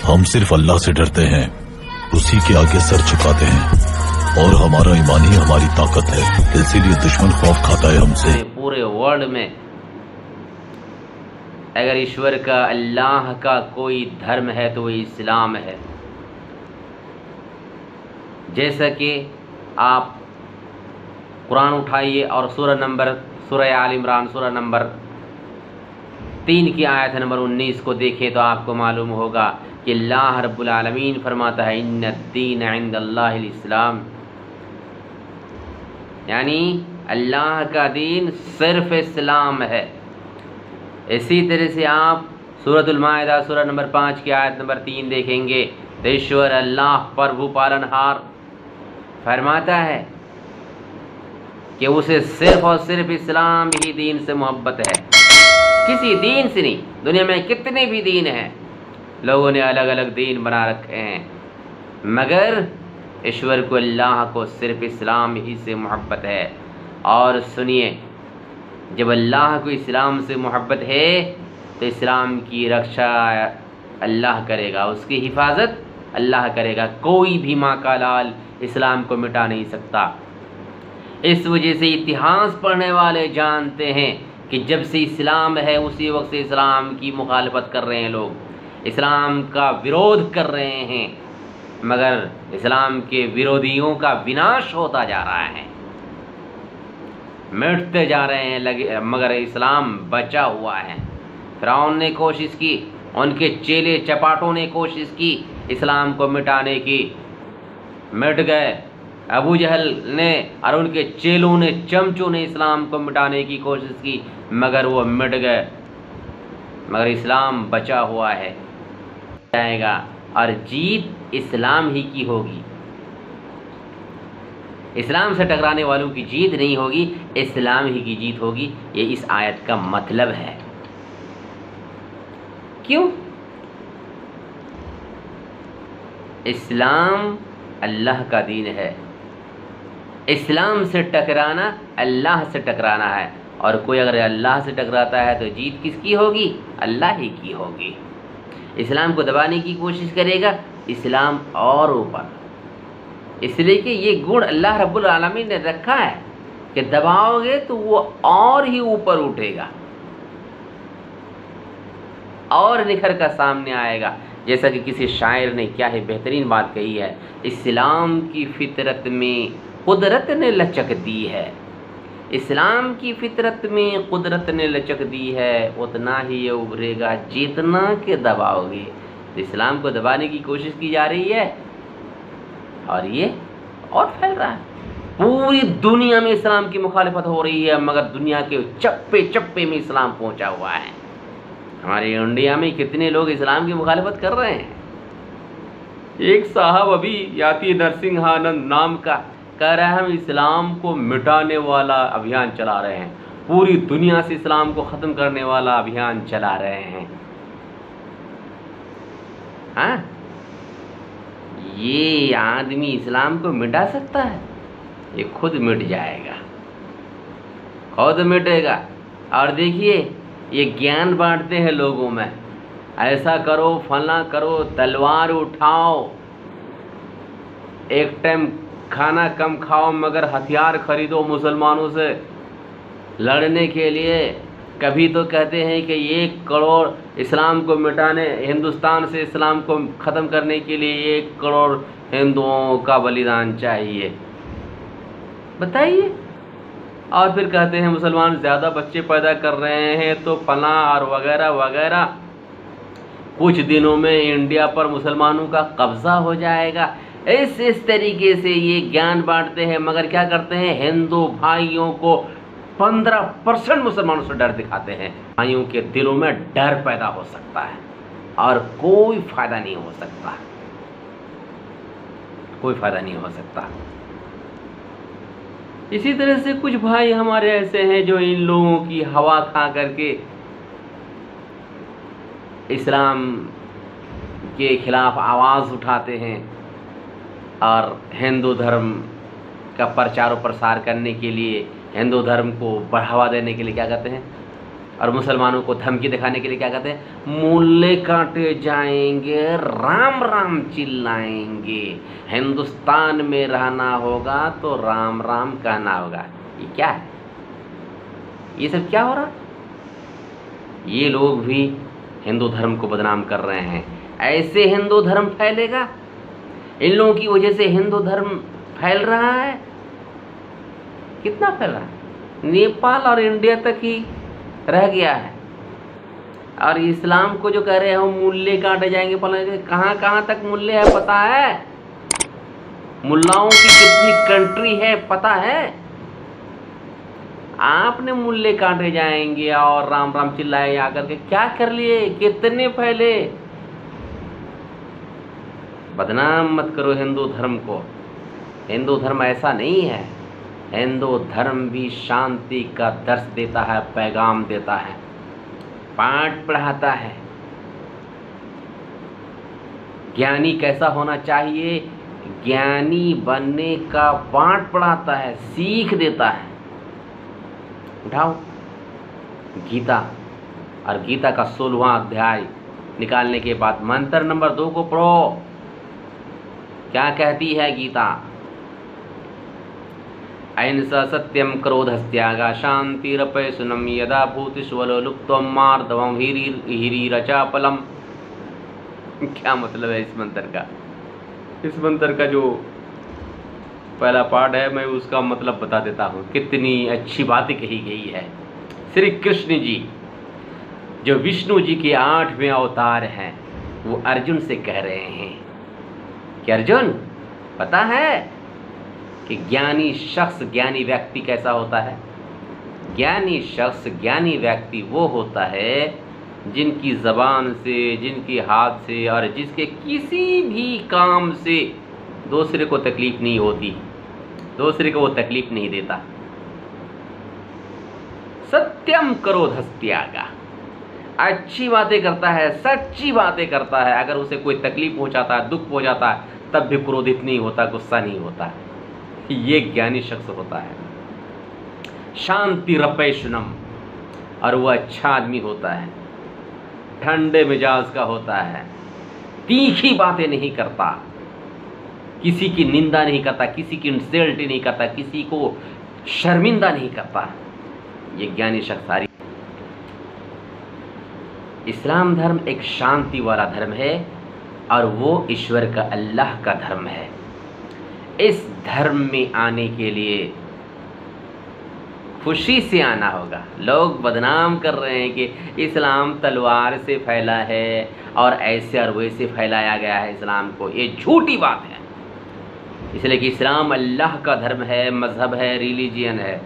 हम सिर्फ अल्लाह से डरते हैं, उसी के आगे सर झुकाते हैं और हमारा ईमान ही हमारी ताकत है। इसीलिए दुश्मन खौफ खाता है हमसे। पूरे वर्ल्ड में अगर ईश्वर का, अल्लाह का कोई धर्म है तो वो इस्लाम है। जैसा कि आप कुरान उठाइए और सूरह आल इमरान सूरह नंबर 3 की आयत नंबर 19 को देखें तो आपको मालूम होगा कि अल्लाह रब्बुल आलमीन फरमाता है इन्नद्दीन इंदल्लाहिल इस्लाम, यानी अल्लाह का दीन सिर्फ इस्लाम है। इसी तरह से आप सूरतुल माइदा सूरह नंबर 5 की आयत नंबर 3 देखेंगे तो ईश्वर अल्लाह प्रभु पालनहार फरमाता है कि उसे सिर्फ और सिर्फ इस्लाम ही दीन से मोहब्बत है, किसी दीन से नहीं। दुनिया में कितने भी दीन हैं, लोगों ने अलग अलग दीन बना रखे हैं, मगर ईश्वर को, अल्लाह को सिर्फ इस्लाम ही से मोहब्बत है। और सुनिए, जब अल्लाह को इस्लाम से मोहब्बत है तो इस्लाम की रक्षा अल्लाह करेगा, उसकी हिफाजत अल्लाह करेगा। कोई भी माँ का लाल इस्लाम को मिटा नहीं सकता। इस वजह से इतिहास पढ़ने वाले जानते हैं कि जब से इस्लाम है उसी वक्त से इस्लाम की मुखालफत कर रहे हैं लोग, इस्लाम का विरोध कर रहे हैं, मगर इस्लाम के विरोधियों का विनाश होता जा रहा है, मिटते जा रहे हैं, मगर इस्लाम बचा हुआ है। फिरौन ने कोशिश की, उनके चेले चपाटों ने कोशिश की इस्लाम को मिटाने की, मिट गए। अबू जहल ने और उनके चेलों ने, चमचों ने इस्लाम को मिटाने की कोशिश की, मगर वो मिट गए, मगर इस्लाम बचा हुआ है, जाएगा और जीत इस्लाम ही की होगी। इस्लाम से टकराने वालों की जीत नहीं होगी, इस्लाम ही की जीत होगी। ये इस आयत का मतलब है। क्यों? इस्लाम अल्लाह का दीन है, इस्लाम से टकराना अल्लाह से टकराना है, और कोई अगर अल्लाह से टकराता है तो जीत किसकी होगी? अल्लाह ही की होगी। इस्लाम को दबाने की कोशिश करेगा, इस्लाम और ऊपर, इसलिए कि ये गुण अल्लाह रब्बुल आलमीन ने रखा है कि दबाओगे तो वो और ही ऊपर उठेगा और निखर कर सामने आएगा। जैसा कि किसी शायर ने क्या है बेहतरीन बात कही है, इस्लाम की फितरत में कुदरत ने लचक दी है, इस्लाम की फितरत में कुदरत ने लचक दी है, उतना ही ये उभरेगा जितना के दबाओगे। तो इस्लाम को दबाने की कोशिश की जा रही है और ये और फैल रहा है। पूरी दुनिया में इस्लाम की मुखालिफत हो रही है, मगर दुनिया के चप्पे चप्पे में इस्लाम पहुंचा हुआ है। हमारे इंडिया में कितने लोग इस्लाम की मुखालिफत कर रहे हैं। एक साहब अभी याति नरसिंहानंद नाम का कह रहा है हम इस्लाम को मिटाने वाला अभियान चला रहे हैं, पूरी दुनिया से इस्लाम को ख़त्म करने वाला अभियान चला रहे हैं। हाँ, ये आदमी इस्लाम को मिटा सकता है? ये खुद मिट जाएगा, खुद मिटेगा। और देखिए, ये ज्ञान बांटते हैं लोगों में, ऐसा करो, फला करो, तलवार उठाओ, एक टाइम खाना कम खाओ मगर हथियार खरीदो मुसलमानों से लड़ने के लिए। कभी तो कहते हैं कि 1 करोड़ इस्लाम को मिटाने, हिंदुस्तान से इस्लाम को ख़त्म करने के लिए 1 करोड़ हिंदुओं का बलिदान चाहिए, बताइए। और फिर कहते हैं मुसलमान ज़्यादा बच्चे पैदा कर रहे हैं तो फला और वगैरह वगैरह, कुछ दिनों में इंडिया पर मुसलमानों का कब्ज़ा हो जाएगा। इस तरीके से ये ज्ञान बांटते हैं, मगर क्या करते हैं, हिंदू भाइयों को 15% मुसलमानों से डर दिखाते हैं। भाइयों के दिलों में डर पैदा हो सकता है और कोई फ़ायदा नहीं हो सकता, कोई फ़ायदा नहीं हो सकता। इसी तरह से कुछ भाई हमारे ऐसे हैं जो इन लोगों की हवा खा करके इस्लाम के खिलाफ आवाज़ उठाते हैं और हिंदू धर्म का प्रचार और प्रसार करने के लिए, हिंदू धर्म को बढ़ावा देने के लिए क्या कहते हैं, और मुसलमानों को धमकी दिखाने के लिए क्या कहते हैं, मूल्य काटे जाएंगे, राम राम चिल्लाएंगे, हिंदुस्तान में रहना होगा तो राम राम कहना होगा। ये क्या है, ये सब क्या हो रहा? ये लोग भी हिंदू धर्म को बदनाम कर रहे हैं। ऐसे हिंदू धर्म फैलेगा? इन लोगों की वजह से हिंदू धर्म फैल रहा है। कितना फैल रहा है? नेपाल और इंडिया तक ही रह गया है। और इस्लाम को जो कह रहे हो मूल्य काटे जाएंगे, कहाँ कहाँ तक मूल्य है पता है? मुल्लाओं की कितनी कंट्री है पता है? आपने मूल्य काटे जाएंगे और राम राम चिल्लाए आकर के क्या कर लिए? कितने फैले? बदनाम मत करो हिंदू धर्म को। हिंदू धर्म ऐसा नहीं है। हिंदू धर्म भी शांति का दर्श देता है, पैगाम देता है, पाठ पढ़ाता है। ज्ञानी कैसा होना चाहिए? ज्ञानी बनने का पाठ पढ़ाता है, सीख देता है। उठाओ गीता, और गीता का 16वां अध्याय निकालने के बाद मंत्र नंबर 2 को पढ़ो। क्या कहती है गीता? अहिंसा सत्यम क्रोधस्त्यागा शांतिरपैशुनम यदा भूतिष्वलोलुप्तम मार्दवम हिरीरचापलम। क्या मतलब है इस मंत्र का? इस मंत्र का जो पहला पार्ट है मैं उसका मतलब बता देता हूँ। कितनी अच्छी बातें कही गई है। श्री कृष्ण जी जो विष्णु जी के 8वें अवतार हैं, वो अर्जुन से कह रहे हैं कि अर्जुन पता है कि ज्ञानी शख्स, ज्ञानी व्यक्ति कैसा होता है? ज्ञानी शख्स, ज्ञानी व्यक्ति वो होता है जिनकी ज़बान से, जिनके हाथ से और जिसके किसी भी काम से दूसरे को तकलीफ़ नहीं होती, दूसरे को वो तकलीफ़ नहीं देता। सत्यम क्रोधस्त्यागा, अच्छी बातें करता है, सच्ची बातें करता है। अगर उसे कोई तकलीफ पहुंचाता है, दुख पहुंचाता है, तब भी क्रोधित नहीं होता, गुस्सा नहीं होता। ये ज्ञानी शख्स होता है। शांतिरपैशुनम, और वह अच्छा आदमी होता है, ठंडे मिजाज का होता है, तीखी बातें नहीं करता, किसी की निंदा नहीं करता, किसी की इंसल्ट नहीं करता, किसी को शर्मिंदा नहीं करता। ये ज्ञानी शख्स। सारी इस्लाम धर्म एक शांति वाला धर्म है और वो ईश्वर का, अल्लाह का धर्म है। इस धर्म में आने के लिए खुशी से आना होगा। लोग बदनाम कर रहे हैं कि इस्लाम तलवार से फैला है और ऐसे और वैसे फैलाया गया है इस्लाम को। ये झूठी बात है। इसलिए कि इस्लाम अल्लाह का धर्म है, मज़हब है, रिलीजियन है।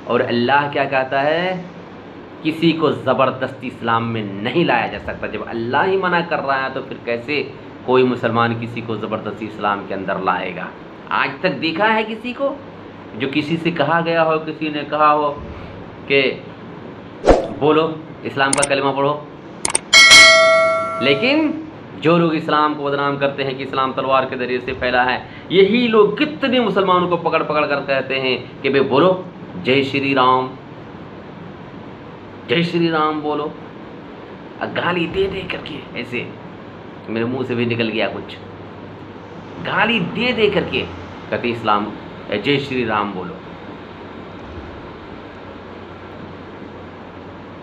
और अल्लाह क्या कहता है? किसी को ज़बरदस्ती इस्लाम में नहीं लाया जा सकता। जब अल्लाह ही मना कर रहा है तो फिर कैसे कोई मुसलमान किसी को ज़बरदस्ती इस्लाम के अंदर लाएगा? आज तक देखा है किसी को जो किसी से कहा गया हो, किसी ने कहा हो कि बोलो इस्लाम का कलमा पढ़ो? लेकिन जो लोग इस्लाम को बदनाम करते हैं कि इस्लाम तलवार के ज़रिए से फैला है, यही लोग कितने मुसलमानों को पकड़ पकड़ कर कहते हैं कि भाई बोलो जय श्री राम, जय श्री राम बोलो। गाली दे दे करके, ऐसे मेरे मुंह से भी निकल गया कुछ, गाली दे दे करके कहते इस्लाम जय श्री राम बोलो।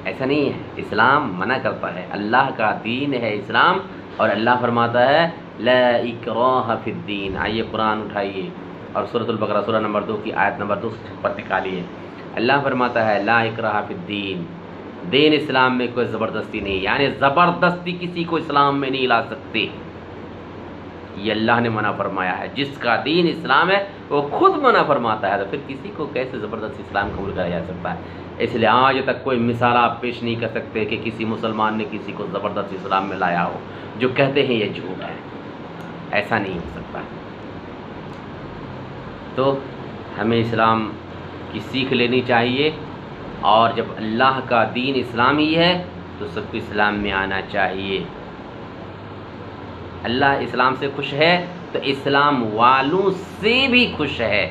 ऐसा नहीं है। इस्लाम मना करता है, अल्लाह का दीन है इस्लाम। और अल्लाह फरमाता है ला इक्राह फिद्दीन। आइए कुरान उठाइए और सूरतुल बकरा सूरह नंबर 2 की आयत नंबर 2 पर निकालिए। अल्लाह फरमाता है ला इक्राह फिद्दीन, दीन इस्लाम में कोई ज़बरदस्ती नहीं, यानी ज़बरदस्ती किसी को इस्लाम में नहीं ला सकते। ये अल्लाह ने मना फरमाया है। जिसका दीन इस्लाम है वो खुद मना फरमाता है, तो फिर किसी को कैसे ज़बरदस्ती इस्लाम कबूल करा जा सकता है? इसलिए आज तक कोई मिसाल आप पेश नहीं कर सकते कि किसी मुसलमान ने किसी को ज़बरदस्ती इस्लाम में लाया हो। जो कहते हैं ये झूठ है, ऐसा नहीं हो सकता। तो हमें इस्लाम की सीख लेनी चाहिए, और जब अल्लाह का दीन इस्लाम ही है तो सबको इस्लाम में आना चाहिए। अल्लाह इस्लाम से खुश है तो इस्लाम वालों से भी खुश है।